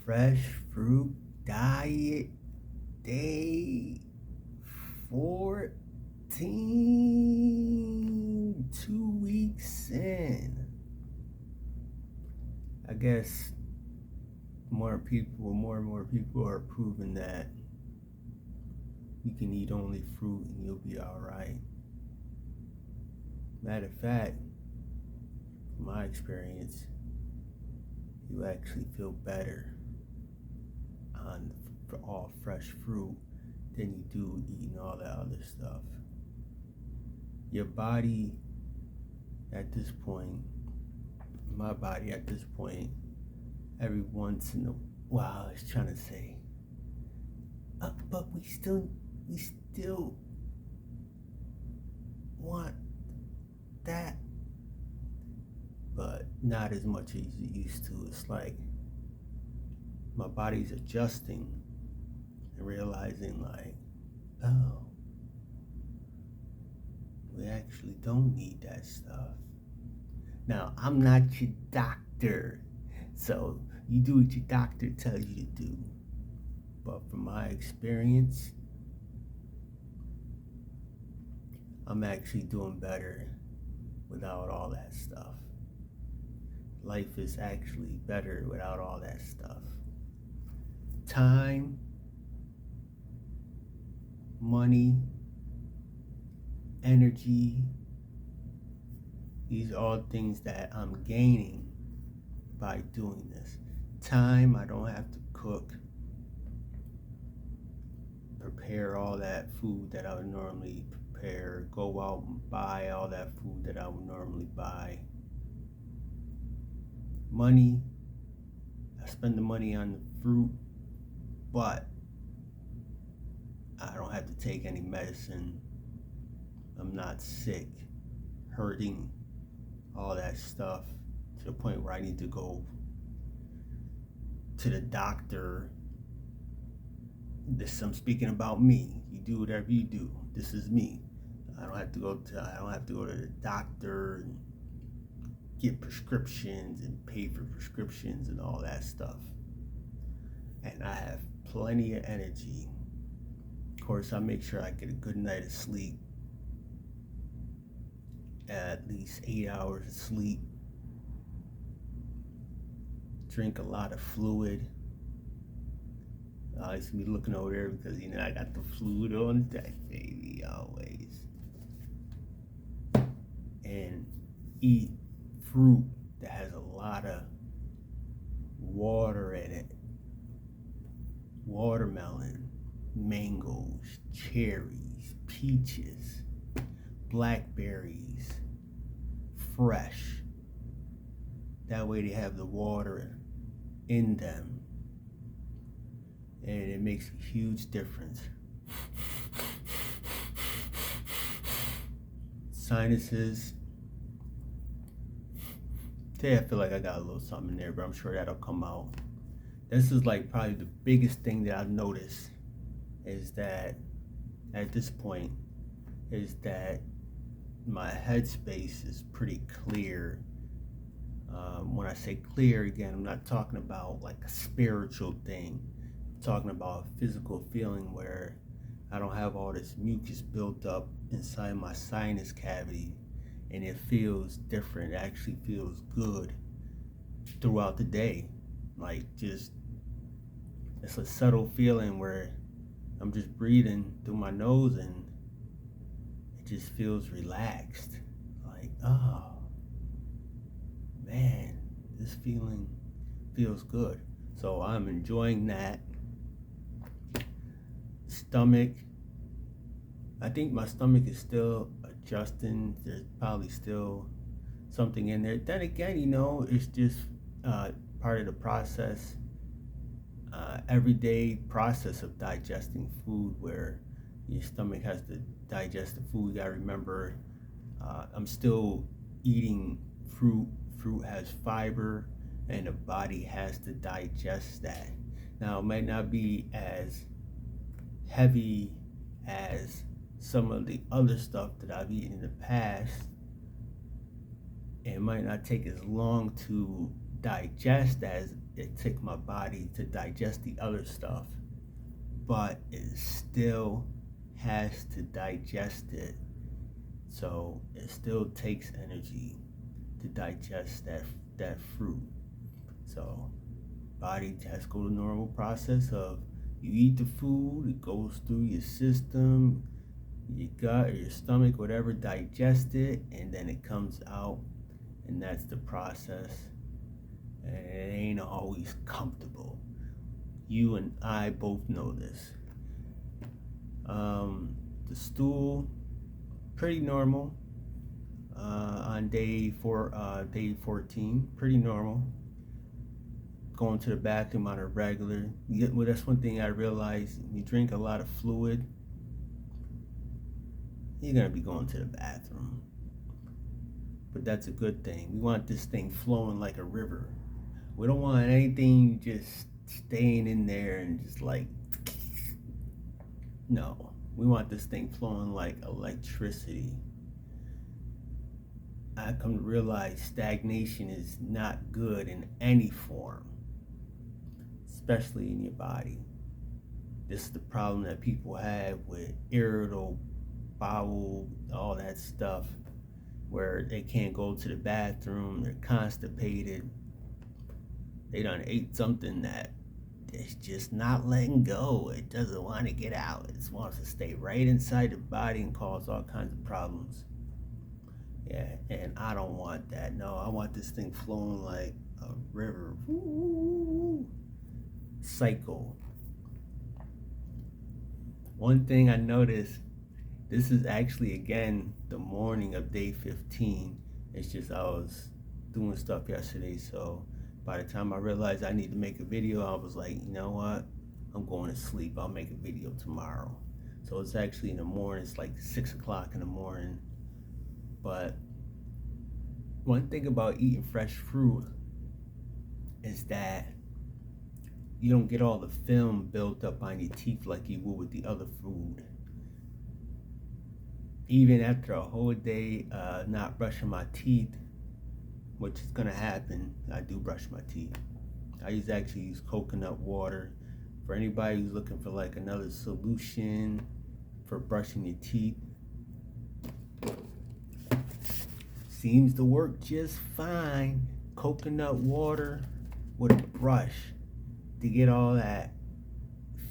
fresh fruit diet day 14, 2 weeks in. I guess more and more people are proving that you can eat only fruit and you'll be all right. Matter of fact, from my experience, you actually feel better on all fresh fruit than you do eating all that other stuff. Your body at this point, my body at this point, every once in a while is trying to say, but we still want that, but not as much as it used to. It's like my body's adjusting and realizing like, oh, we actually don't need that stuff. Now, I'm not your doctor, so you do what your doctor tells you to do. But from my experience, I'm actually doing better without all that stuff. Life is actually better without all that stuff. Time, money, energy, these are all things that I'm gaining by doing this. Time, I don't have to cook, prepare all that food that I would normally prepare, go out and buy all that food that I would normally buy. Money, I spend the money on the fruit, but I don't have to take any medicine. I'm not sick, hurting, all that stuff to the point where I need to go to the doctor. I'm speaking about me. You do whatever you do. This is me. I don't have to go to the doctor and get prescriptions and pay for prescriptions and all that stuff. And I have plenty of energy. Of course, I make sure I get a good night of sleep. At least 8 hours of sleep. Drink a lot of fluid. I used to be looking over there because I got the fluid on deck, baby, always. And eat fruit that has a lot of water in it. Watermelon, mangoes, cherries, peaches, blackberries, fresh. That way they have the water in them. And it makes a huge difference. Sinuses. Today I feel like I got a little something in there, but I'm sure that'll come out. This is like probably the biggest thing that I've noticed is that at this point is that my headspace is pretty clear. When I say clear, again, I'm not talking about like a spiritual thing. I'm talking about a physical feeling where I don't have all this mucus built up inside my sinus cavity, and it feels different. It actually feels good throughout the day. Like just, it's a subtle feeling where I'm just breathing through my nose and it just feels relaxed. Like, oh, man, this feeling feels good. So I'm enjoying that. Stomach, I think my stomach is still adjusting. There's probably still something in there. Then again, it's just part of the process, everyday process of digesting food where your stomach has to digest the food. You gotta remember, I'm still eating fruit. Fruit has fiber and the body has to digest that. Now, it might not be as heavy as some of the other stuff that I've eaten in the past. It might not take as long to digest as it took my body to digest the other stuff, but it still has to digest it. So it still takes energy to digest that fruit. So body has to go the normal process of you eat the food, it goes through your system, your gut or your stomach, whatever, digest it, and then it comes out, and that's the process. And it ain't always comfortable. You and I both know this. The stool, pretty normal. On day 14, pretty normal. Going to the bathroom on a regular. Well, that's one thing I realized. You drink a lot of fluid, you're gonna be going to the bathroom. But that's a good thing. We want this thing flowing like a river. We don't want anything just staying in there and just like, no. We want this thing flowing like electricity. I come to realize stagnation is not good in any form, especially in your body. This is the problem that people have with irritable bowel, all that stuff, where they can't go to the bathroom, they're constipated, they done ate something that it's just not letting go. It doesn't want to get out. It just wants to stay right inside the body and cause all kinds of problems. Yeah, and I don't want that. No, I want this thing flowing like a river. Woo. Cycle. One thing I noticed, this is actually again the morning of day 15. It's just I was doing stuff yesterday, so by the time I realized I need to make a video, I was like, you know what? I'm going to sleep. I'll make a video tomorrow. So it's actually in the morning. It's like 6 o'clock in the morning. But one thing about eating fresh fruit is that you don't get all the film built up on your teeth like you would with the other food. Even after a whole day not brushing my teeth, which is gonna happen, I do brush my teeth. I actually use coconut water. For anybody who's looking for like another solution for brushing your teeth, seems to work just fine. Coconut water with a brush to get all that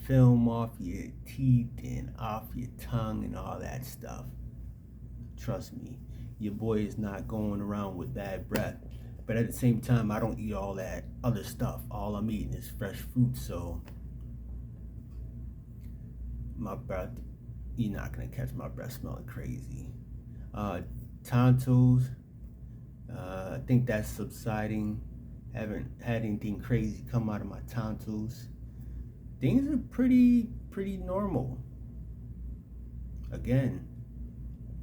film off your teeth and off your tongue and all that stuff. Trust me, your boy is not going around with bad breath. But at the same time, I don't eat all that other stuff. All I'm eating is fresh fruit, so my breath, you're not gonna catch my breath smelling crazy. Tonsils, I think that's subsiding. Haven't had anything crazy come out of my tonsils. Things are pretty normal. Again,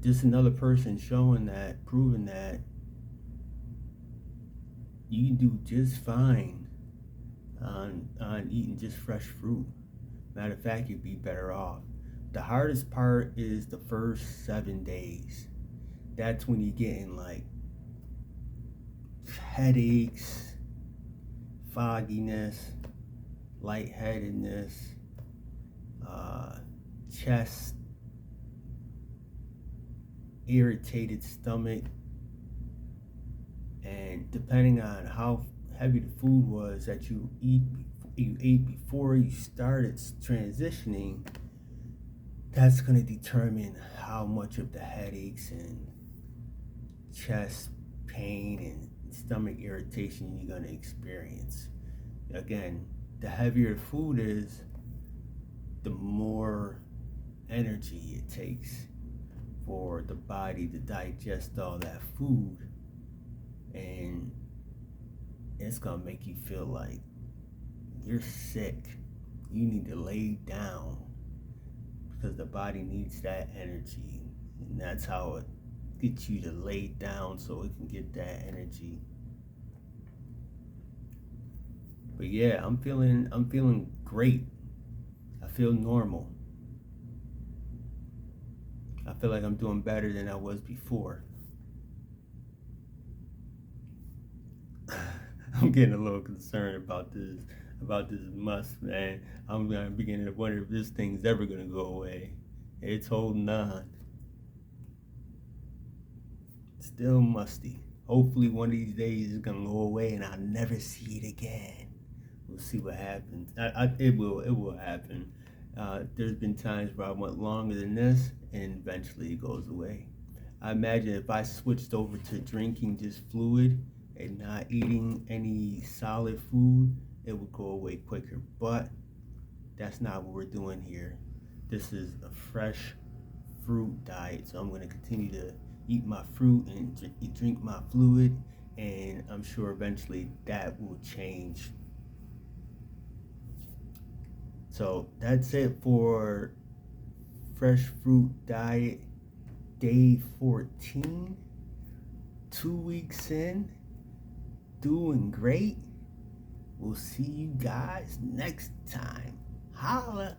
just another person showing that, proving that you can do just fine on eating just fresh fruit. Matter of fact, you'd be better off. The hardest part is the first 7 days. That's when you're getting like headaches, fogginess, lightheadedness, chest, irritated stomach, and depending on how heavy the food was that you ate before you started transitioning, that's going to determine how much of the headaches and chest pain and stomach irritation you're going to experience. Again, the heavier the food is, the more energy it takes for the body to digest all that food, and it's gonna make you feel like you're sick. You need to lay down because the body needs that energy, and that's how it gets you to lay down so it can get that energy. But yeah, I'm feeling great. I feel normal. I feel like I'm doing better than I was before. I'm getting a little concerned about this must, man. I'm gonna beginning to wonder if this thing's ever gonna go away. It's holding on. Still musty. Hopefully one of these days it's gonna go away and I'll never see it again. We'll see what happens. It will happen. There's been times where I went longer than this and eventually it goes away. I imagine if I switched over to drinking just fluid and not eating any solid food, it would go away quicker. But that's not what we're doing here. This is a fresh fruit diet, so I'm going to continue to eat my fruit and drink my fluid, and I'm sure eventually that will change. So that's it for fresh fruit diet day 14. 2 weeks in, doing great. We'll see you guys next time. Holla!